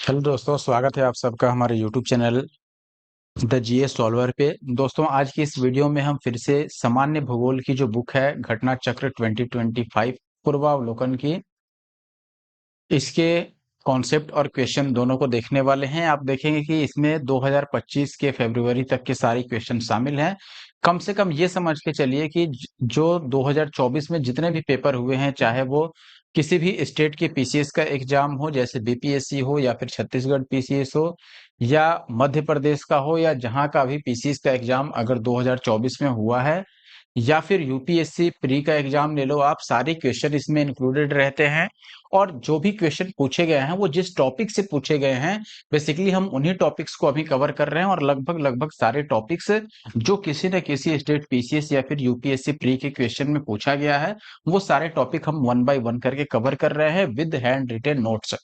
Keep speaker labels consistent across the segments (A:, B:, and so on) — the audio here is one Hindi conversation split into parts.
A: हेलो दोस्तों, स्वागत है आप सबका हमारे YouTube channel the GS solver पे। दोस्तों, आज की इस वीडियो में हम फिर से सामान्य भूगोल की जो बुक है घटना चक्र 2025 पूर्वावलोकन की, इसके कॉन्सेप्ट और क्वेश्चन दोनों को देखने वाले हैं। आप देखेंगे कि इसमें 2025 के फरवरी तक के सारे क्वेश्चन शामिल हैं। कम से कम ये समझ के चलिए कि जो 2024 में जितने भी पेपर हुए हैं, चाहे वो किसी भी स्टेट के पीसीएस का एग्जाम हो, जैसे बीपीएससी हो या फिर छत्तीसगढ़ पीसीएस हो या मध्य प्रदेश का हो, या जहां का भी पीसीएस का एग्जाम अगर 2024 में हुआ है, या फिर यूपीएससी प्री का एग्जाम ले लो आप, सारे क्वेश्चन इसमें इंक्लूडेड रहते हैं। और जो भी क्वेश्चन पूछे गए हैं वो जिस टॉपिक से पूछे गए हैं, बेसिकली हम उन्हीं टॉपिक्स को अभी कवर कर रहे हैं। और लगभग लगभग सारे टॉपिक्स जो किसी न किसी स्टेट पीसीएस या फिर यूपीएससी प्री के क्वेश्चन में पूछा गया है, वो सारे टॉपिक हम वन बाय वन करके कवर कर रहे हैं with hand retain notes.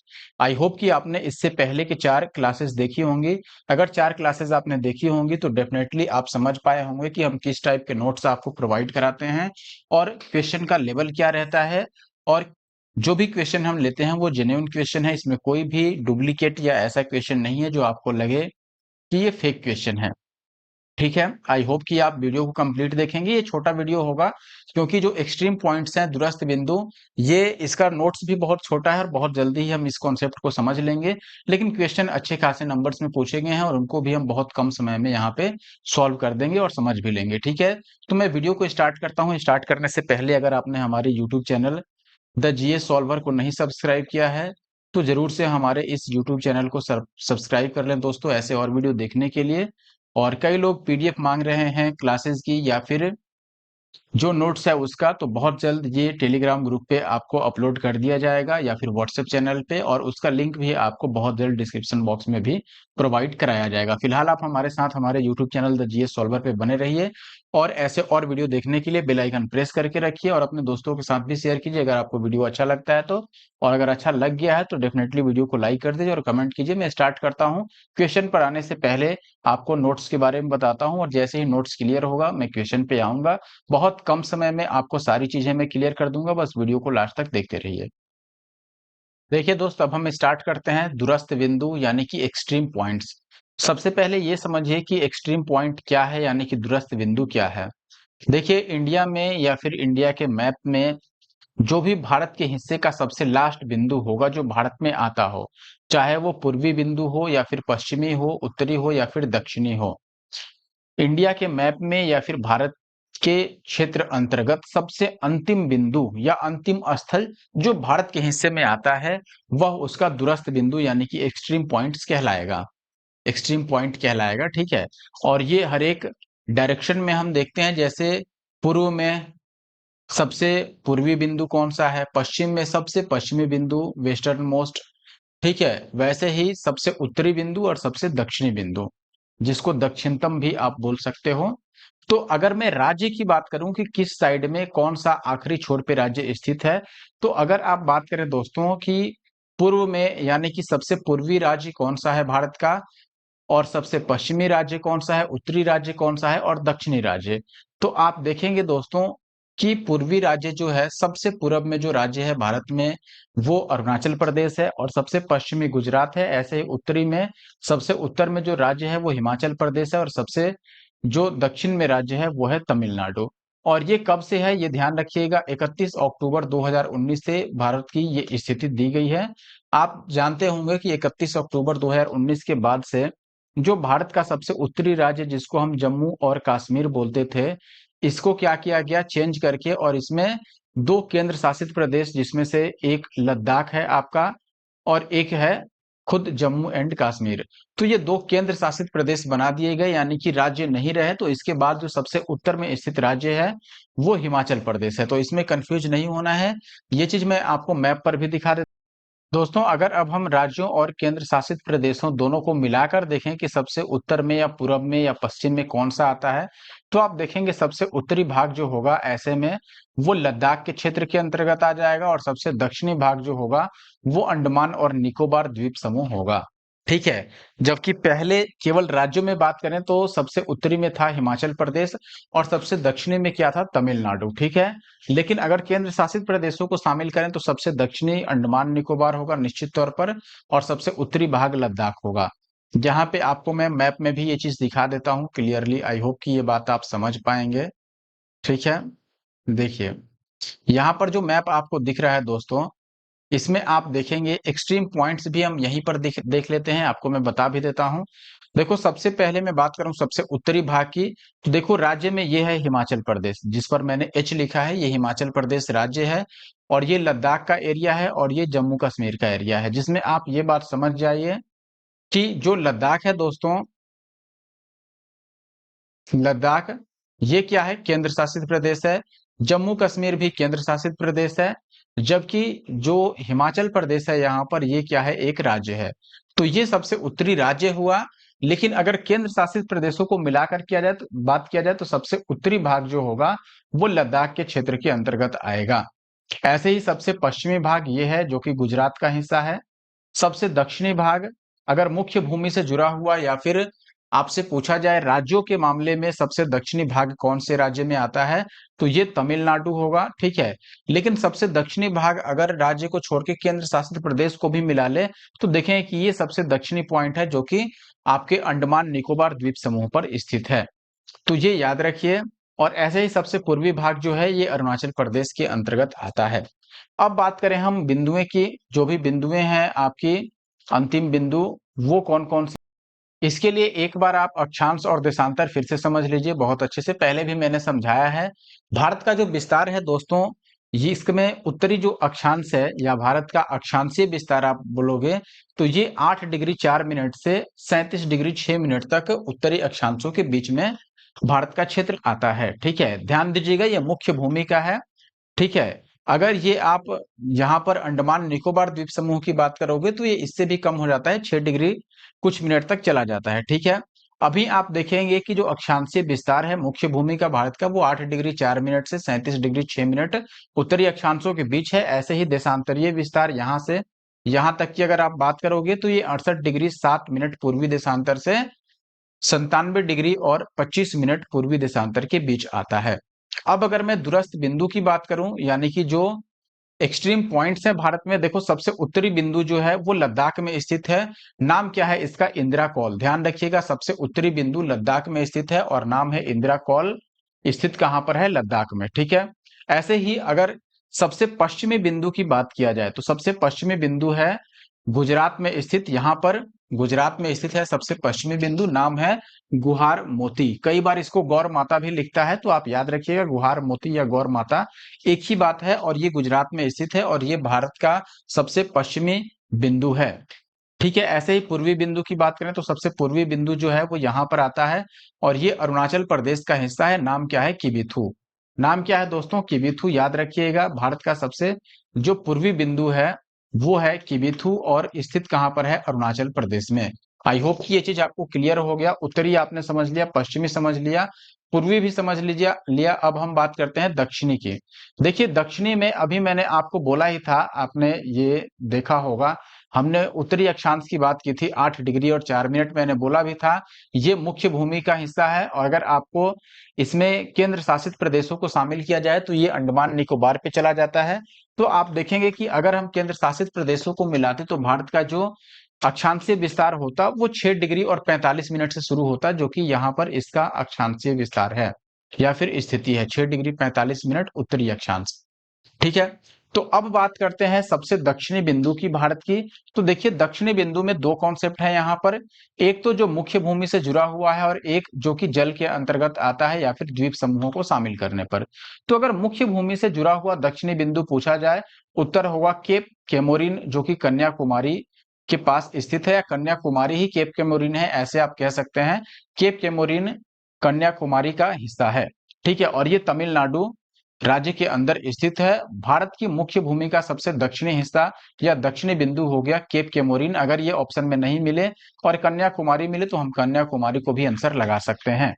A: I hope कि आपने इससे पहले के 4 क्लासेस देखी होंगी। अगर 4 क्लासेस आपने देखी होंगी तो डेफिनेटली आप समझ पाए होंगे कि हम किस टाइप के नोट्स आपको प्रोवाइड कराते हैं और क्वेश्चन का लेवल क्या रहता है। और जो भी क्वेश्चन हम लेते हैं वो जेन्युइन क्वेश्चन है, इसमें कोई भी डुप्लीकेट या ऐसा क्वेश्चन नहीं है जो आपको लगे कि ये फेक क्वेश्चन है। ठीक है, आई होप कि आप वीडियो को कंप्लीट देखेंगे। ये छोटा वीडियो होगा क्योंकि जो एक्सट्रीम पॉइंट्स हैं, दुरस्त बिंदु, ये इसका नोट्स भी बहुत छोटा है और बहुत जल्दी ही हम इस कॉन्सेप्ट को समझ लेंगे। लेकिन क्वेश्चन अच्छे खासे नंबर्स में पूछे गए हैं और उनको भी हम बहुत कम समय में यहाँ पे सॉल्व कर देंगे और समझ भी लेंगे। ठीक है, तो मैं वीडियो को स्टार्ट करता हूँ। स्टार्ट करने से पहले अगर आपने हमारे YouTube channel the GS solver को नहीं सब्सक्राइब किया है तो जरूर से हमारे इस यूट्यूब चैनल को सब्सक्राइब कर लें दोस्तों, ऐसे और वीडियो देखने के लिए। और कई लोग पीडीएफ मांग रहे हैं क्लासेस की या फिर जो नोट्स है उसका, तो बहुत जल्द ये टेलीग्राम ग्रुप पे आपको अपलोड कर दिया जाएगा या फिर व्हाट्सएप चैनल पे, और उसका लिंक भी आपको बहुत जल्द डिस्क्रिप्शन बॉक्स में भी प्रोवाइड कराया जाएगा। फिलहाल आप हमारे साथ हमारे YouTube channel the GS solver पे बने रहिए और ऐसे और वीडियो देखने के लिए बेल आइकन प्रेस करके रखिए और अपने दोस्तों के साथ भी शेयर कीजिए अगर आपको वीडियो अच्छा लगता है तो। और अगर अच्छा लग गया है तो डेफिनेटली वीडियो को लाइक कर दीजिए और कमेंट कीजिए। मैं स्टार्ट करता हूँ। क्वेश्चन पर आने से पहले आपको नोट्स के बारे में बताता हूँ और जैसे ही नोट्स क्लियर होगा मैं क्वेश्चन पे आऊंगा। बहुत कम समय में आपको सारी चीजें मैं क्लियर कर दूंगा, बस वीडियो को लास्ट तक देखते रहिए। देखिए दोस्त, अब हम स्टार्ट करते हैं दूरस्थ बिंदु यानी कि एक्सट्रीम पॉइंट्स। सबसे पहले ये समझिए कि एक्सट्रीम पॉइंट क्या है यानी कि दूरस्थ बिंदु क्या है। देखिए, इंडिया में या फिर इंडिया के मैप में जो भी भारत के हिस्से का सबसे लास्ट बिंदु होगा जो भारत में आता हो, चाहे वो पूर्वी बिंदु हो या फिर पश्चिमी हो, उत्तरी हो या फिर दक्षिणी हो, इंडिया के मैप में या फिर भारत के क्षेत्र अंतर्गत सबसे अंतिम बिंदु या अंतिम स्थल जो भारत के हिस्से में आता है, वह उसका दूरस्थ बिंदु यानी कि एक्सट्रीम पॉइंट्स कहलाएगा। एक्सट्रीम पॉइंट कहलाएगा, ठीक है। और ये हर एक डायरेक्शन में हम देखते हैं, जैसे पूर्व में सबसे पूर्वी बिंदु कौन सा है, पश्चिम में सबसे पश्चिमी बिंदु वेस्टर्न मोस्ट, ठीक है। वैसे ही सबसे उत्तरी बिंदु और सबसे दक्षिणी बिंदु, जिसको दक्षिणतम भी आप बोल सकते हो। तो अगर मैं राज्य की बात करूं कि किस साइड में कौन सा आखिरी छोर पे राज्य स्थित है, तो अगर आप बात करें दोस्तों कि पूर्व में यानी कि सबसे पूर्वी राज्य कौन सा है भारत का, और सबसे पश्चिमी राज्य कौन सा है, उत्तरी राज्य कौन सा है और दक्षिणी राज्य, तो आप देखेंगे दोस्तों कि पूर्वी राज्य जो है, सबसे पूर्व में जो राज्य है भारत में वो अरुणाचल प्रदेश है और सबसे पश्चिमी गुजरात है। ऐसे ही उत्तरी में सबसे उत्तर में जो राज्य है वो हिमाचल प्रदेश है और सबसे जो दक्षिण में राज्य है वो है तमिलनाडु। और ये कब से है ये ध्यान रखिएगा, 31 अक्टूबर 2019 से भारत की ये स्थिति दी गई है। आप जानते होंगे कि 31 अक्टूबर 2019 के बाद से जो भारत का सबसे उत्तरी राज्य जिसको हम जम्मू और कश्मीर बोलते थे, इसको क्या किया गया, चेंज करके, और इसमें 2 केंद्र शासित प्रदेश, जिसमें से एक लद्दाख है आपका और एक है खुद जम्मू एंड कश्मीर, तो ये 2 केंद्र शासित प्रदेश बना दिए गए यानी कि राज्य नहीं रहे। तो इसके बाद जो सबसे उत्तर में स्थित राज्य है वो हिमाचल प्रदेश है, तो इसमें कंफ्यूज नहीं होना है। ये चीज मैं आपको मैप पर भी दिखा देता दोस्तों। अगर अब हम राज्यों और केंद्र शासित प्रदेशों दोनों को मिलाकर देखें कि सबसे उत्तर में या पूर्व में या पश्चिम में कौन सा आता है, तो आप देखेंगे सबसे उत्तरी भाग जो होगा ऐसे में वो लद्दाख के क्षेत्र के अंतर्गत आ जाएगा और सबसे दक्षिणी भाग जो होगा वो अंडमान और निकोबार द्वीप समूह होगा। ठीक है। जबकि पहले केवल राज्यों में बात करें तो सबसे उत्तरी में था हिमाचल प्रदेश और सबसे दक्षिणी में क्या था, तमिलनाडु। ठीक है। लेकिन अगर केंद्र शासित प्रदेशों को शामिल करें तो सबसे दक्षिणी अंडमान निकोबार होगा निश्चित तौर पर, और सबसे उत्तरी भाग लद्दाख होगा। जहां पे आपको मैं मैप में भी ये चीज दिखा देता हूं क्लियरली, आई होप कि ये बात आप समझ पाएंगे। ठीक है। देखिए, यहाँ पर जो मैप आपको दिख रहा है दोस्तों, इसमें आप देखेंगे एक्सट्रीम पॉइंट्स भी हम यहीं पर देख लेते हैं, आपको मैं बता भी देता हूं। देखो, सबसे पहले मैं बात करूं सबसे उत्तरी भाग की, तो देखो राज्य में ये है हिमाचल प्रदेश, जिस पर मैंने एच लिखा है, ये हिमाचल प्रदेश राज्य है। और ये लद्दाख का एरिया है और ये जम्मू कश्मीर का एरिया है, जिसमें आप ये बात समझ जाइए कि जो लद्दाख है दोस्तों, लद्दाख ये क्या है, केंद्र शासित प्रदेश है। जम्मू कश्मीर भी केंद्र शासित प्रदेश है। जबकि जो हिमाचल प्रदेश है यहाँ पर, ये क्या है, एक राज्य है। तो ये सबसे उत्तरी राज्य हुआ। लेकिन अगर केंद्र शासित प्रदेशों को मिलाकर किया जाए तो बात किया जाए तो सबसे उत्तरी भाग जो होगा वो लद्दाख के क्षेत्र के अंतर्गत आएगा। ऐसे ही सबसे पश्चिमी भाग ये है जो कि गुजरात का हिस्सा है। सबसे दक्षिणी भाग, अगर मुख्य भूमि से जुड़ा हुआ या फिर आपसे पूछा जाए राज्यों के मामले में सबसे दक्षिणी भाग कौन से राज्य में आता है, तो ये तमिलनाडु होगा। ठीक है। लेकिन सबसे दक्षिणी भाग अगर राज्य को छोड़ के केंद्र शासित प्रदेश को भी मिला ले तो देखें कि ये सबसे दक्षिणी पॉइंट है जो कि आपके अंडमान निकोबार द्वीप समूह पर स्थित है। तो ये याद रखिए। और ऐसे ही सबसे पूर्वी भाग जो है ये अरुणाचल प्रदेश के अंतर्गत आता है। अब बात करें हम बिंदुएं की, जो भी बिंदुएं हैं आपकी अंतिम बिंदु, वो कौन कौन सी, इसके लिए एक बार आप अक्षांश और देशांतर फिर से समझ लीजिए बहुत अच्छे से, पहले भी मैंने समझाया है। भारत का जो विस्तार है दोस्तों, ये इसमें उत्तरी जो अक्षांश है या भारत का अक्षांशीय विस्तार आप बोलोगे, तो ये 8 डिग्री 4 मिनट से 37 डिग्री 6 मिनट तक उत्तरी अक्षांशों के बीच में भारत का क्षेत्र आता है। ठीक है। ध्यान दीजिएगा, ये मुख्य भूमि का है। ठीक है। अगर ये आप यहाँ पर अंडमान निकोबार द्वीप समूह की बात करोगे तो ये इससे भी कम हो जाता है, 6 डिग्री कुछ मिनट तक चला जाता है। ठीक है। अभी आप देखेंगे कि जो अक्षांशीय विस्तार है मुख्य भूमि का भारत का, वो 8 डिग्री 4 मिनट से 37 डिग्री 6 मिनट उत्तरी अक्षांशों के बीच है। ऐसे ही देशांतरीय विस्तार यहाँ से यहाँ तक की अगर आप बात करोगे तो ये 68 डिग्री 7 मिनट पूर्वी देशांतर से 97 डिग्री और 25 मिनट पूर्वी देशांतर के बीच आता है। अब अगर मैं दूरस्थ बिंदु की बात करूं, यानी कि जो एक्सट्रीम पॉइंट्स है भारत में, देखो सबसे उत्तरी बिंदु जो है वो लद्दाख में स्थित है। नाम क्या है इसका, इंदिरा कॉल। ध्यान रखिएगा, सबसे उत्तरी बिंदु लद्दाख में स्थित है और नाम है इंदिरा कॉल। स्थित कहां पर है, लद्दाख में। ठीक है। ऐसे ही अगर सबसे पश्चिमी बिंदु की बात किया जाए तो सबसे पश्चिमी बिंदु है गुजरात में स्थित, यहां पर गुजरात में स्थित है सबसे पश्चिमी बिंदु, नाम है गुहार मोती। कई बार इसको गौर माता भी लिखता है, तो आप याद रखिएगा गुहार मोती या गौर माता एक ही बात है, और ये गुजरात में स्थित है और ये भारत का सबसे पश्चिमी बिंदु है। ठीक है। ऐसे ही पूर्वी बिंदु की बात करें तो सबसे पूर्वी बिंदु जो है वो यहाँ पर आता है और ये अरुणाचल प्रदेश का हिस्सा है। नाम क्या है, किबिथु। नाम क्या है दोस्तों, किबिथु। याद रखिएगा, भारत का सबसे जो पूर्वी बिंदु है वो है किबिथु और स्थित कहाँ पर है, अरुणाचल प्रदेश में। आई होप कि ये चीज आपको क्लियर हो गया। उत्तरी आपने समझ लिया, पश्चिमी समझ लिया, पूर्वी भी समझ लीजिए लिया। अब हम बात करते हैं दक्षिणी की। देखिए, दक्षिणी में अभी मैंने आपको बोला ही था, आपने ये देखा होगा, हमने उत्तरी अक्षांश की बात की थी 8 डिग्री और 4 मिनट, मैंने बोला भी था ये मुख्य भूमि का हिस्सा है। और अगर आपको इसमें केंद्र शासित प्रदेशों को शामिल किया जाए तो ये अंडमान निकोबार पे चला जाता है। तो आप देखेंगे कि अगर हम केंद्र शासित प्रदेशों को मिलाते तो भारत का जो अक्षांशीय विस्तार होता वो 6 डिग्री और 45 मिनट से शुरू होता, जो कि यहाँ पर इसका अक्षांशीय विस्तार है या फिर स्थिति है, 6 डिग्री 45 मिनट उत्तरी अक्षांश। ठीक है। तो अब बात करते हैं सबसे दक्षिणी बिंदु की भारत की। तो देखिए, दक्षिणी बिंदु में दो कॉन्सेप्ट है यहाँ पर, एक तो जो मुख्य भूमि से जुड़ा हुआ है और एक जो कि जल के अंतर्गत आता है या फिर द्वीप समूहों को शामिल करने पर। तो अगर मुख्य भूमि से जुड़ा हुआ दक्षिणी बिंदु पूछा जाए, उत्तर होगा केप केमोरिन, जो कि कन्याकुमारी के पास स्थित है, या कन्याकुमारी ही केप केमोरिन है, ऐसे आप कह सकते हैं। केप केमोरिन कन्याकुमारी का हिस्सा है। ठीक है। और ये तमिलनाडु राज्य के अंदर स्थित है। भारत की मुख्य भूमि का सबसे दक्षिणी हिस्सा या दक्षिणी बिंदु हो गया केप केमोरिन। अगर ये ऑप्शन में नहीं मिले और कन्याकुमारी मिले तो हम कन्याकुमारी को भी आंसर लगा सकते हैं।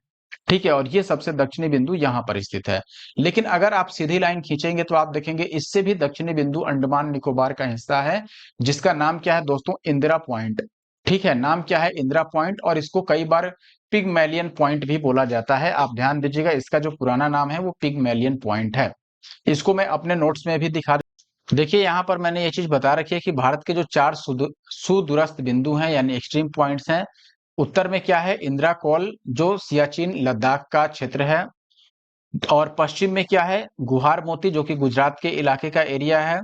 A: ठीक है। और ये सबसे दक्षिणी बिंदु यहाँ पर स्थित है। लेकिन अगर आप सीधी लाइन खींचेंगे तो आप देखेंगे इससे भी दक्षिणी बिंदु अंडमान निकोबार का हिस्सा है, जिसका नाम क्या है दोस्तों, इंदिरा पॉइंट। ठीक है, नाम क्या है? इंदिरा पॉइंट, और इसको कई बार पिगमेलियन पॉइंट भी बोला जाता है। आप ध्यान दीजिएगा, इसका जो पुराना नाम है वो पिगमेलियन पॉइंट है। इसको मैं अपने नोट्स में भी दिखा। देखिए यहाँ पर मैंने ये चीज बता रखी है कि भारत के जो चार सुदूरस्थ बिंदु हैं यानी एक्सट्रीम पॉइंट्स हैं। उत्तर में क्या है? इंदिरा कॉल, जो सियाचिन लद्दाख का क्षेत्र है। और पश्चिम में क्या है? गुहार मोती, जो कि गुजरात के इलाके का एरिया है।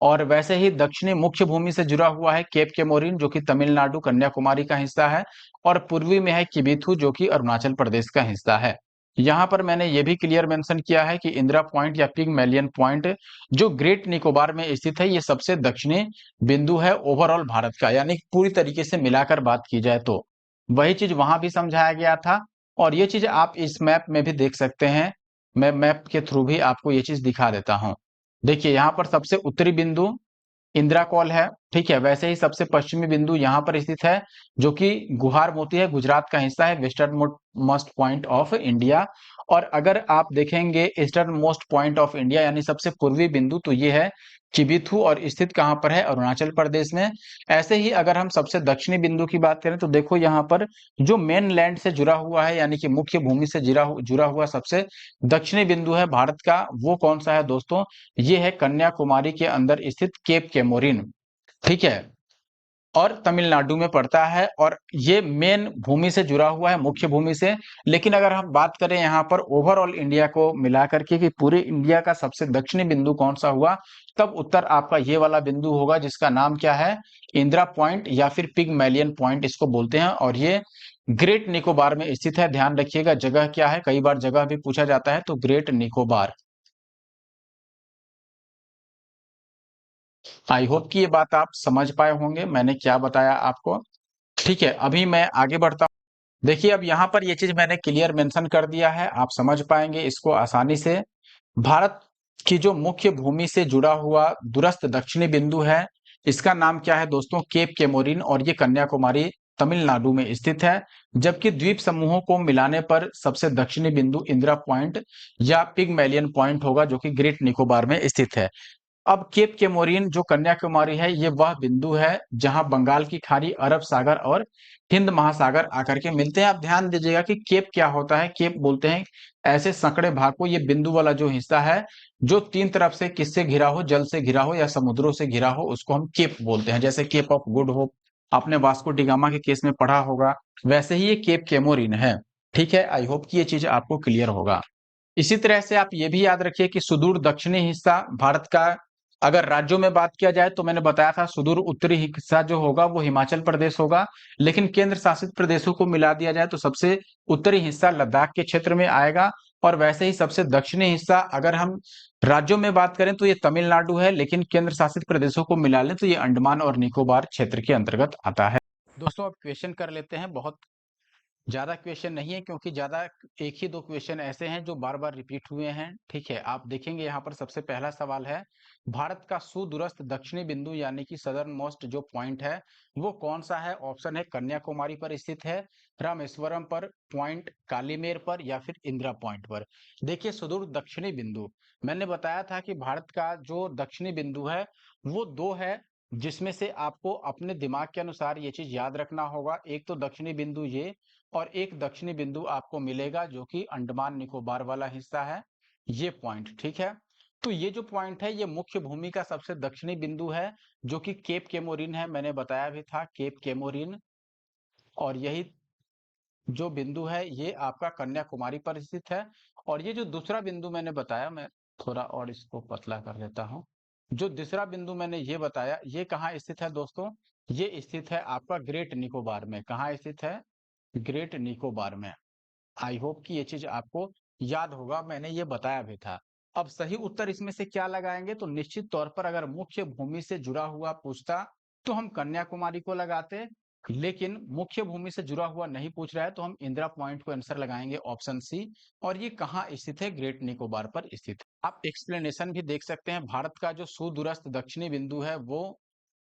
A: और वैसे ही दक्षिणी मुख्य भूमि से जुड़ा हुआ है केप केमोरिन, जो कि तमिलनाडु कन्याकुमारी का हिस्सा है। और पूर्वी में है किबिथु, जो कि अरुणाचल प्रदेश का हिस्सा है। यहाँ पर मैंने ये भी क्लियर मेंशन किया है कि इंदिरा पॉइंट या पिगमेलियन पॉइंट जो ग्रेट निकोबार में स्थित है, ये सबसे दक्षिणी बिंदु है ओवरऑल भारत का, यानी पूरी तरीके से मिलाकर बात की जाए तो। वही चीज वहां भी समझाया गया था। और ये चीज आप इस मैप में भी देख सकते हैं। मैं मैप के थ्रू भी आपको ये चीज दिखा देता हूं। देखिए यहाँ पर सबसे उत्तरी बिंदु इंदिरा कॉल है। ठीक है, वैसे ही सबसे पश्चिमी बिंदु यहाँ पर स्थित है, जो कि गुहार मोती है, गुजरात का हिस्सा है, western most point of India. और अगर आप देखेंगे eastern most point of India यानी सबसे पूर्वी बिंदु, तो ये है किबिथु, और स्थित कहाँ पर है? अरुणाचल प्रदेश में। ऐसे ही अगर हम सबसे दक्षिणी बिंदु की बात करें तो देखो यहाँ पर जो मेन लैंड से जुड़ा हुआ है यानी कि मुख्य भूमि से जुड़ा हुआ सबसे दक्षिणी बिंदु है भारत का, वो कौन सा है दोस्तों? ये है कन्याकुमारी के अंदर स्थित केप केमोरिन। ठीक है, और तमिलनाडु में पड़ता है, और ये मेन भूमि से जुड़ा हुआ है, मुख्य भूमि से। लेकिन अगर हम बात करें यहाँ पर ओवरऑल इंडिया को मिलाकर के कि पूरे इंडिया का सबसे दक्षिणी बिंदु कौन सा हुआ, तब उत्तर आपका ये वाला बिंदु होगा, जिसका नाम क्या है? इंदिरा पॉइंट या फिर पिगमेलियन पॉइंट इसको बोलते हैं। और ये ग्रेट निकोबार में स्थित है। ध्यान रखिएगा जगह क्या है, कई बार जगह भी पूछा जाता है, तो ग्रेट निकोबार। आई होप कि ये बात आप समझ पाए होंगे मैंने क्या बताया आपको। ठीक है, अभी मैं आगे बढ़ता हूं। देखिए अब यहाँ पर ये चीज मैंने क्लियर मेंशन कर दिया है, आप समझ पाएंगे इसको आसानी से। भारत की जो मुख्य भूमि से जुड़ा हुआ दूरस्थ दक्षिणी बिंदु है, इसका नाम क्या है दोस्तों? केप केमोरिन, और ये कन्याकुमारी तमिलनाडु में स्थित है। जबकि द्वीप समूहों को मिलाने पर सबसे दक्षिणी बिंदु इंदिरा पॉइंट या पिगमेलियन पॉइंट होगा, जो कि ग्रेट निकोबार में स्थित है। अब केप केमोरिन जो कन्याकुमारी है, ये वह बिंदु है जहां बंगाल की खाड़ी, अरब सागर और हिंद महासागर आकर के मिलते हैं। आप ध्यान दीजिएगा कि केप क्या होता है? केप बोलते हैं ऐसे संकड़े भाग को, ये बिंदु वाला जो हिस्सा है जो तीन तरफ से किससे घिरा हो? जल से घिरा हो या समुद्रों से घिरा हो, उसको हम केप बोलते हैं। जैसे केप ऑफ गुड होप आपने वास्को डिगामा के केस में पढ़ा होगा, वैसे ही ये केप केमोरिन है। ठीक है, आई होप कि ये चीज आपको क्लियर होगा। इसी तरह से आप ये भी याद रखिए कि सुदूर दक्षिणी हिस्सा भारत का, अगर राज्यों में बात किया जाए तो मैंने बताया था सुदूर उत्तरी हिस्सा जो होगा वो हिमाचल प्रदेश होगा। लेकिन केंद्र शासित प्रदेशों को मिला दिया जाए तो सबसे उत्तरी हिस्सा लद्दाख के क्षेत्र में आएगा। और वैसे ही सबसे दक्षिणी हिस्सा अगर हम राज्यों में बात करें तो ये तमिलनाडु है, लेकिन केंद्र शासित प्रदेशों को मिला लें तो ये अंडमान और निकोबार क्षेत्र के अंतर्गत आता है। दोस्तों अब क्वेश्चन कर लेते हैं। बहुत ज्यादा क्वेश्चन नहीं है, क्योंकि ज्यादा एक ही दो क्वेश्चन ऐसे हैं जो बार बार रिपीट हुए हैं। ठीक है, आप देखेंगे यहाँ पर सबसे पहला सवाल है, भारत का सुदूरस्थ दक्षिणी बिंदु यानी कि सदर्न मोस्ट जो पॉइंट है वो कौन सा है? ऑप्शन है कन्याकुमारी पर स्थित है, रामेश्वरम पर पॉइंट, कालीमेर पर, या फिर इंदिरा पॉइंट पर। देखिए सुदूर दक्षिणी बिंदु, मैंने बताया था कि भारत का जो दक्षिणी बिंदु है वो दो है, जिसमें से आपको अपने दिमाग के अनुसार ये चीज याद रखना होगा। एक तो दक्षिणी बिंदु ये, और एक दक्षिणी बिंदु आपको मिलेगा जो कि अंडमान निकोबार वाला हिस्सा है, ये पॉइंट। ठीक है, तो ये जो पॉइंट है ये मुख्य भूमि का सबसे दक्षिणी बिंदु है, जो कि केप केमोरिन है। मैंने बताया भी था केप केमोरिन। और यही जो बिंदु है ये आपका कन्याकुमारी पर स्थित है। और ये जो दूसरा बिंदु मैंने बताया, मैं थोड़ा और इसको पतला कर देता हूं। जो दूसरा बिंदु मैंने ये बताया, ये कहाँ स्थित है दोस्तों? ये स्थित है आपका ग्रेट निकोबार में। कहाँ स्थित है? ग्रेट निकोबार में। आई होप कि ये चीज आपको याद होगा, मैंने ये बताया भी था। अब सही उत्तर इसमें से क्या लगाएंगे? तो निश्चित तौर पर अगर मुख्य भूमि से जुड़ा हुआ पूछता तो हम कन्याकुमारी को लगाते, लेकिन मुख्य भूमि से जुड़ा हुआ नहीं पूछ रहा है तो हम इंदिरा पॉइंट को आंसर लगाएंगे, ऑप्शन सी। और ये कहाँ स्थित है? ग्रेट निकोबार पर स्थित है। आप एक्सप्लेनेशन भी देख सकते हैं, भारत का जो सुदूरस्थ दक्षिणी बिंदु है वो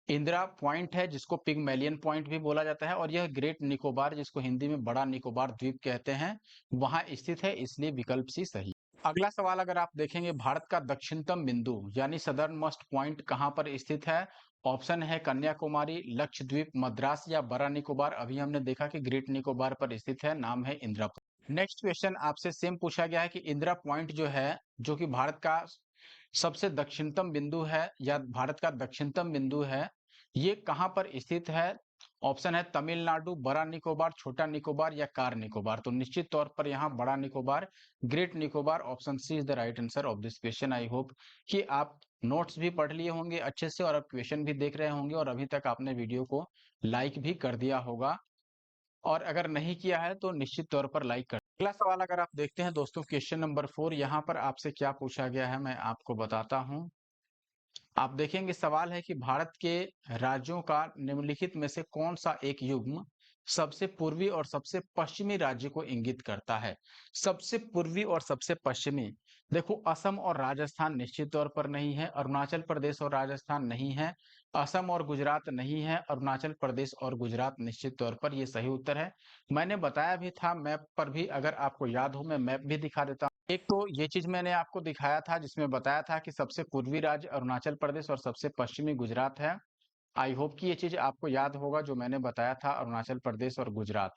A: इंदिरा पॉइंट है, जिसको पिगमेलियन पॉइंट भी बोला जाता है। और यह ग्रेट निकोबार, जिसको हिंदी में बड़ा निकोबार द्वीप कहते हैं, वहां स्थित है, इसलिए विकल्प सी सही। अगला सवाल अगर आप देखेंगे, भारत का दक्षिणतम बिंदु यानी सदर्न मोस्ट पॉइंट कहां पर स्थित है? ऑप्शन है कन्याकुमारी, लक्षद्वीप, मद्रास या बड़ा निकोबार। अभी हमने देखा कि ग्रेट निकोबार पर स्थित है, नाम है इंदिरा पॉइंट। नेक्स्ट क्वेश्चन आपसे सेम पूछा गया है कि इंदिरा पॉइंट जो है, जो कि भारत का सबसे दक्षिणतम बिंदु है या भारत का दक्षिणतम बिंदु है, ये कहां पर स्थित है? ऑप्शन है तमिलनाडु, बड़ा निकोबार, छोटा निकोबार या कार निकोबार। तो निश्चित तौर पर यहाँ बड़ा Nicobar, great Nicobar, option C is the right answer of this question. I hope कि आप नोट्स भी पढ़ लिए होंगे अच्छे से और अब क्वेश्चन भी देख रहे होंगे और अभी तक आपने वीडियो को लाइक भी कर दिया होगा, और अगर नहीं किया है तो निश्चित तौर पर लाइक कर। अगला सवाल अगर आप देखते हैं दोस्तों, क्वेश्चन नंबर 4, यहाँ पर आपसे क्या पूछा गया है मैं आपको बताता हूँ। आप देखेंगे सवाल है कि भारत के राज्यों का निम्नलिखित में से कौन सा एक युग्म सबसे पूर्वी और सबसे पश्चिमी राज्य को इंगित करता है? सबसे पूर्वी और सबसे पश्चिमी, देखो असम और राजस्थान निश्चित तौर पर नहीं है, अरुणाचल प्रदेश और राजस्थान नहीं है, असम और गुजरात नहीं है, अरुणाचल प्रदेश और गुजरात निश्चित तौर पर ये सही उत्तर है। मैंने बताया भी था मैप पर भी, अगर आपको याद हो मैं मैप भी दिखा देता हूं। एक तो ये चीज मैंने आपको दिखाया था जिसमें बताया था कि सबसे पूर्वी राज्य अरुणाचल प्रदेश और सबसे पश्चिमी गुजरात है। आई होप कि ये चीज आपको याद होगा जो मैंने बताया था, अरुणाचल प्रदेश और गुजरात।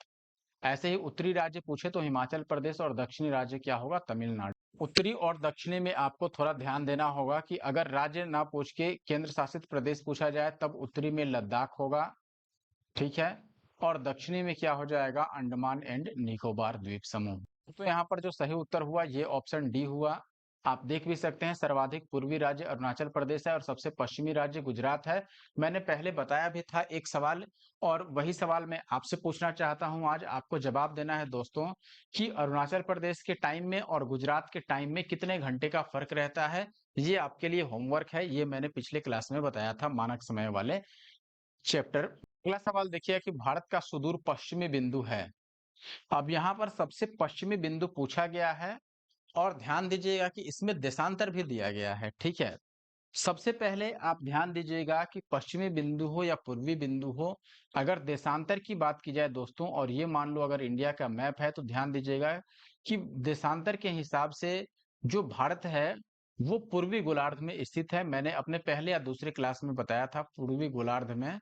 A: ऐसे ही उत्तरी राज्य पूछे तो हिमाचल प्रदेश और दक्षिणी राज्य क्या होगा? तमिलनाडु। उत्तरी और दक्षिणी में आपको थोड़ा ध्यान देना होगा कि अगर राज्य ना पूछ के केंद्र शासित प्रदेश पूछा जाए तब उत्तरी में लद्दाख होगा, ठीक है, और दक्षिणी में क्या हो जाएगा? अंडमान एंड निकोबार द्वीप समूह। तो यहाँ पर जो सही उत्तर हुआ ये ऑप्शन डी हुआ। आप देख भी सकते हैं सर्वाधिक पूर्वी राज्य अरुणाचल प्रदेश है और सबसे पश्चिमी राज्य गुजरात है। मैंने पहले बताया भी था एक सवाल, और वही सवाल मैं आपसे पूछना चाहता हूं आज। आपको जवाब देना है दोस्तों कि अरुणाचल प्रदेश के टाइम में और गुजरात के टाइम में कितने घंटे का फर्क रहता है। ये आपके लिए होमवर्क है, ये मैंने पिछले क्लास में बताया था मानक समय वाले चैप्टर। अगला सवाल देखिए कि भारत का सुदूर पश्चिमी बिंदु है। अब यहाँ पर सबसे पश्चिमी बिंदु पूछा गया है और ध्यान दीजिएगा कि इसमें देशांतर भी दिया गया है, ठीक है। सबसे पहले आप ध्यान दीजिएगा कि पश्चिमी बिंदु हो या पूर्वी बिंदु हो, अगर देशांतर की बात की जाए दोस्तों, और ये मान लो अगर इंडिया का मैप है तो ध्यान दीजिएगा कि देशांतर के हिसाब से जो भारत है वो पूर्वी गोलार्ध में स्थित है। मैंने अपने पहले या दूसरे क्लास में बताया था पूर्वी गोलार्ध में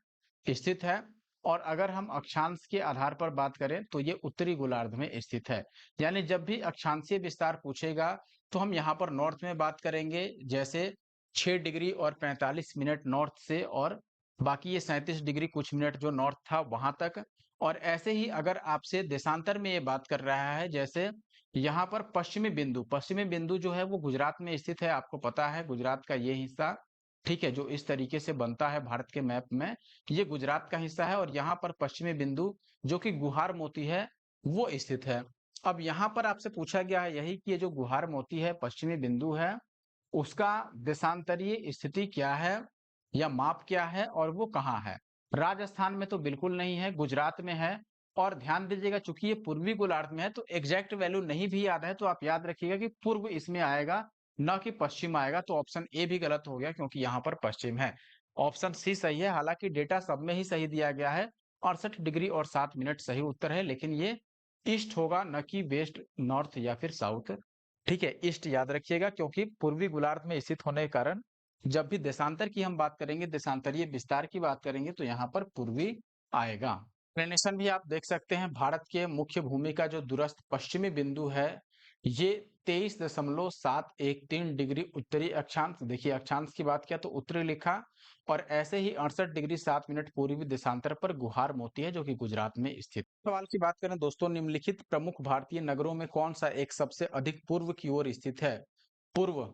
A: स्थित है। और अगर हम अक्षांश के आधार पर बात करें तो ये उत्तरी गोलार्ध में स्थित है। यानी जब भी अक्षांशीय विस्तार पूछेगा तो हम यहाँ पर नॉर्थ में बात करेंगे, जैसे 6 डिग्री और 45 मिनट नॉर्थ से, और बाकी ये 37 डिग्री कुछ मिनट जो नॉर्थ था वहां तक। और ऐसे ही अगर आपसे देशांतर में ये बात कर रहा है, जैसे यहाँ पर पश्चिमी बिंदु जो है वो गुजरात में स्थित है। आपको पता है गुजरात का ये हिस्सा, ठीक है, जो इस तरीके से बनता है भारत के मैप में, ये गुजरात का हिस्सा है। और यहाँ पर पश्चिमी बिंदु जो कि गुहार मोती है वो स्थित है। अब यहाँ पर आपसे पूछा गया है यही कि ये जो गुहार मोती है पश्चिमी बिंदु है, उसका देशांतरीय स्थिति क्या है या माप क्या है और वो कहाँ है? राजस्थान में तो बिल्कुल नहीं है, गुजरात में है। और ध्यान दीजिएगा चूंकि ये पूर्वी गोलार्ध में है तो एग्जैक्ट वैल्यू नहीं भी याद है तो आप याद रखिएगा कि पूर्व इसमें आएगा, न कि पश्चिम आएगा। तो ऑप्शन ए भी गलत हो गया क्योंकि यहाँ पर पश्चिम है। ऑप्शन सी सही है, हालांकि डेटा सब में ही सही दिया गया है। 68 डिग्री और 7 मिनट सही उत्तर है, लेकिन ये ईस्ट होगा न कि वेस्ट, नॉर्थ या फिर साउथ, ठीक है। ईस्ट याद रखिएगा क्योंकि पूर्वी गोलार्ध में स्थित होने के कारण जब भी देशांतर की हम बात करेंगे, देशांतरीय विस्तार की बात करेंगे तो यहाँ पर पूर्वी आएगा। इंक्लिनेशन भी आप देख सकते हैं, भारत के मुख्य भूमि का जो दूरस्थ पश्चिमी बिंदु है ये 23.713 डिग्री उत्तरी अक्षांश, देखिए अक्षांश की बात किया तो उत्तरी लिखा, और ऐसे ही 68 डिग्री 7 मिनट पूर्वी देशांतर पर गुहार मोती है जो कि गुजरात में स्थित। सवाल की बात करें दोस्तों, निम्नलिखित प्रमुख भारतीय नगरों में कौन सा एक सबसे अधिक पूर्व की ओर स्थित है? पूर्व,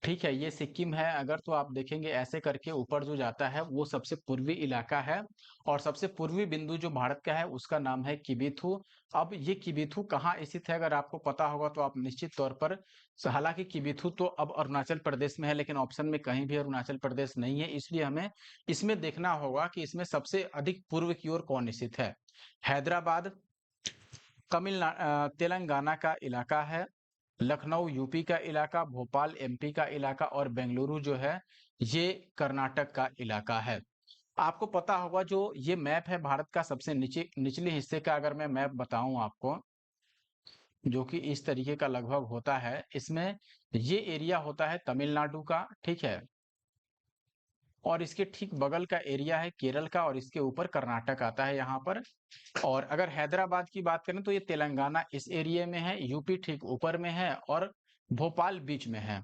A: ठीक है, ये सिक्किम है। अगर तो आप देखेंगे ऐसे करके ऊपर जो जाता है वो सबसे पूर्वी इलाका है, और सबसे पूर्वी बिंदु जो भारत का है उसका नाम है किबिथु। अब ये किबिथु कहाँ स्थित है अगर आपको पता होगा तो आप निश्चित तौर पर, हालांकि किबिथु तो अब अरुणाचल प्रदेश में है लेकिन ऑप्शन में कहीं भी अरुणाचल प्रदेश नहीं है, इसलिए हमें इसमें देखना होगा कि इसमें सबसे अधिक पूर्व की ओर कौन स्थित है। हैदराबाद तेलंगाना का इलाका है, लखनऊ यूपी का इलाका, भोपाल एमपी का इलाका, और बेंगलुरु जो है ये कर्नाटक का इलाका है। आपको पता होगा जो ये मैप है भारत का सबसे नीचे निचले हिस्से का, अगर मैं मैप बताऊं आपको, जो कि इस तरीके का लगभग होता है, इसमें ये एरिया होता है तमिलनाडु का, ठीक है। और इसके ठीक बगल का एरिया है केरल का और इसके ऊपर कर्नाटक आता है यहाँ पर। और अगर हैदराबाद की बात करें तो ये तेलंगाना इस एरिया में है, यूपी ठीक ऊपर में है और भोपाल बीच में है।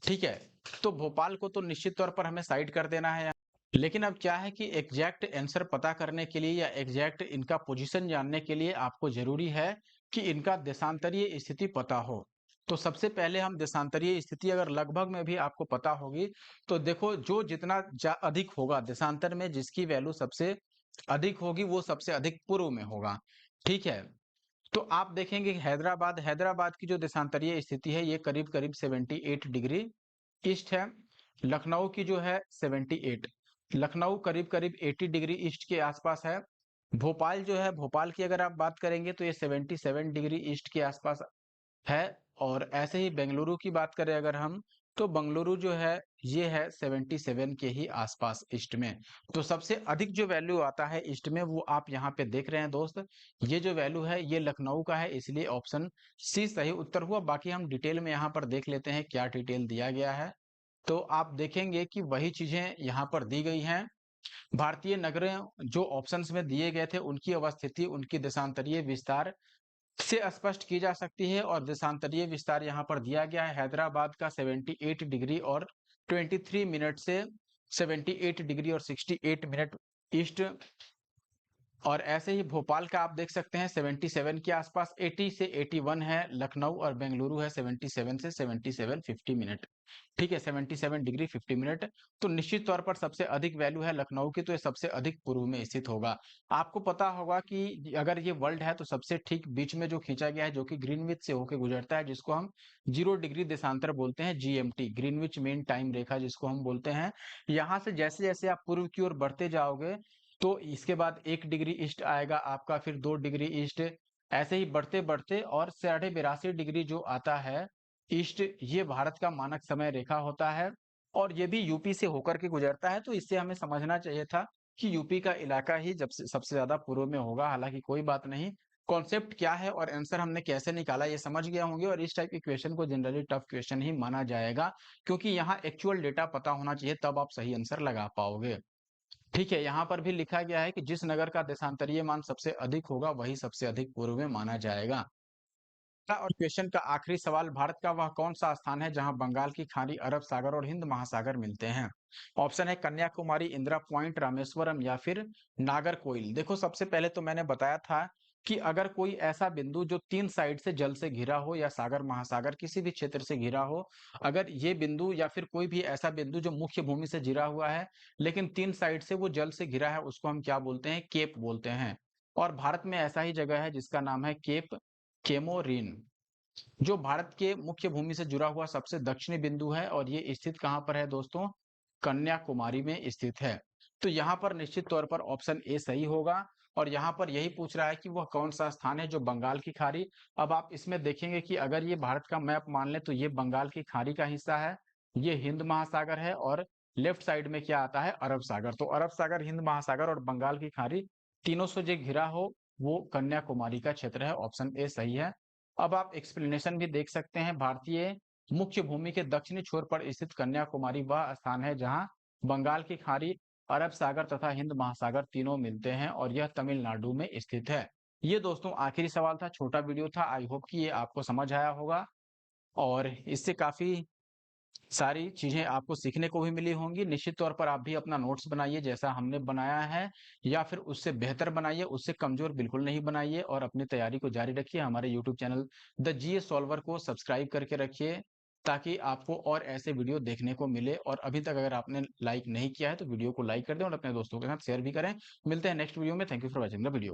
A: ठीक है, तो भोपाल को तो निश्चित तौर पर हमें साइड कर देना है। लेकिन अब क्या है कि एग्जैक्ट आंसर पता करने के लिए या एग्जैक्ट इनका पोजीशन जानने के लिए आपको जरूरी है कि इनका देशांतरीय स्थिति पता हो। तो सबसे पहले हम देशांतरीय स्थिति अगर लगभग में भी आपको पता होगी तो देखो, जो जितना अधिक होगा देशांतर में, जिसकी वैल्यू सबसे अधिक होगी वो सबसे अधिक पूर्व में होगा। ठीक है, तो आप देखेंगे हैदराबाद हैदराबाद की जो देशांतरीय स्थिति है ये करीब करीब 78 डिग्री ईस्ट है। लखनऊ की जो है 78, लखनऊ करीब करीब 80 डिग्री ईस्ट के आसपास है। भोपाल जो है, भोपाल की अगर आप बात करेंगे तो ये 77 डिग्री ईस्ट के आसपास है। और ऐसे ही बेंगलुरु की बात करें अगर हम, तो बेंगलुरु जो है ये है 77 के ही आसपास ईस्ट में। तो सबसे अधिक जो वैल्यू आता है ईस्ट में वो आप यहाँ पे देख रहे हैं दोस्त, ये जो वैल्यू है ये लखनऊ का है, इसलिए ऑप्शन सी सही उत्तर हुआ। बाकी हम डिटेल में यहाँ पर देख लेते हैं क्या डिटेल दिया गया है। तो आप देखेंगे कि वही चीजें यहाँ पर दी गई हैं। भारतीय नगरें जो ऑप्शंस में दिए गए थे उनकी अवस्थिति उनकी देशांतरीय विस्तार से स्पष्ट की जा सकती है। और देशांतरीय विस्तार यहाँ पर दिया गया है हैदराबाद का 78 डिग्री और 23 मिनट से 78 डिग्री और 68 मिनट ईस्ट। और ऐसे ही भोपाल का आप देख सकते हैं 77 के आसपास, 80 से 81 है लखनऊ, और बेंगलुरु है 77 से 77 50 मिनट। ठीक है, 77 डिग्री 50 मिनट। तो निश्चित तौर पर सबसे अधिक वैल्यू है लखनऊ की, तो ये सबसे अधिक पूर्व में स्थित होगा। आपको पता होगा कि अगर ये वर्ल्ड है तो सबसे ठीक बीच में जो खींचा गया है जो कि ग्रीनविच से होकर गुजरता है, जिसको हम 0 डिग्री देशांतर बोलते हैं, जीएमटी, ग्रीनविच मीन टाइम रेखा जिसको हम बोलते हैं। यहाँ से जैसे जैसे आप पूर्व की ओर बढ़ते जाओगे तो इसके बाद 1 डिग्री ईस्ट आएगा आपका, फिर 2 डिग्री ईस्ट, ऐसे ही बढ़ते बढ़ते, और 82.5 डिग्री जो आता है ईस्ट, ये भारत का मानक समय रेखा होता है। और ये भी यूपी से होकर के गुजरता है, तो इससे हमें समझना चाहिए था कि यूपी का इलाका ही जब से सबसे ज्यादा पूर्व में होगा। हालांकि कोई बात नहीं, कॉन्सेप्ट क्या है और आंसर हमने कैसे निकाला ये समझ गए होंगे। और इस टाइप के क्वेश्चन को जनरली टफ क्वेश्चन ही माना जाएगा, क्योंकि यहाँ एक्चुअल डेटा पता होना चाहिए, तब आप सही आंसर लगा पाओगे। ठीक है, यहाँ पर भी लिखा गया है कि जिस नगर का देशांतरीय मान सबसे अधिक होगा वही सबसे अधिक पूर्व में माना जाएगा। और क्वेश्चन का आखिरी सवाल, भारत का वह कौन सा स्थान है जहां बंगाल की खाड़ी, अरब सागर और हिंद महासागर मिलते हैं? ऑप्शन है कन्याकुमारी, इंदिरा पॉइंट, रामेश्वरम या फिर नागरकोइल। देखो, सबसे पहले तो मैंने बताया था कि अगर कोई ऐसा बिंदु जो 3 साइड से जल से घिरा हो या सागर महासागर किसी भी क्षेत्र से घिरा हो, अगर ये बिंदु या फिर कोई भी ऐसा बिंदु जो मुख्य भूमि से घिरा हुआ है लेकिन 3 साइड से वो जल से घिरा है, उसको हम क्या बोलते हैं? केप बोलते हैं। और भारत में ऐसा ही जगह है जिसका नाम है केप केमोरिन, जो भारत के मुख्य भूमि से जुड़ा हुआ सबसे दक्षिणी बिंदु है। और ये स्थित कहाँ पर है दोस्तों? कन्याकुमारी में स्थित है। तो यहाँ पर निश्चित तौर पर ऑप्शन ए सही होगा। और यहाँ पर यही पूछ रहा है कि वह कौन सा स्थान है जो बंगाल की खाड़ी। अब आप इसमें देखेंगे कि अगर ये भारत का मैप मान ले तो ये बंगाल की खाड़ी का हिस्सा है, ये हिंद महासागर है, और लेफ्ट साइड में क्या आता है? अरब सागर। तो अरब सागर, हिंद महासागर और बंगाल की खाड़ी तीनों से जो घिरा हो वो कन्याकुमारी का क्षेत्र है। ऑप्शन ए सही है। अब आप एक्सप्लेनेशन भी देख सकते हैं, भारतीय मुख्य भूमि के दक्षिणी छोर पर स्थित कन्याकुमारी वह स्थान है जहां बंगाल की खाड़ी, अरब सागर तथा हिंद महासागर तीनों मिलते हैं, और यह तमिलनाडु में स्थित है। ये दोस्तों आखिरी सवाल था, छोटा वीडियो था, आई होप कि ये आपको समझ आया होगा और इससे काफी सारी चीजें आपको सीखने को भी मिली होंगी। निश्चित तौर पर आप भी अपना नोट्स बनाइए जैसा हमने बनाया है, या फिर उससे बेहतर बनाइए, उससे कमजोर बिल्कुल नहीं बनाइए, और अपनी तैयारी को जारी रखिए। हमारे YouTube channel the GS solver को सब्सक्राइब करके रखिए ताकि आपको और ऐसे वीडियो देखने को मिले। और अभी तक अगर आपने लाइक नहीं किया है तो वीडियो को लाइक कर दें और अपने दोस्तों के साथ शेयर भी करें। मिलते हैं नेक्स्ट वीडियो में। Thank you for watching the video.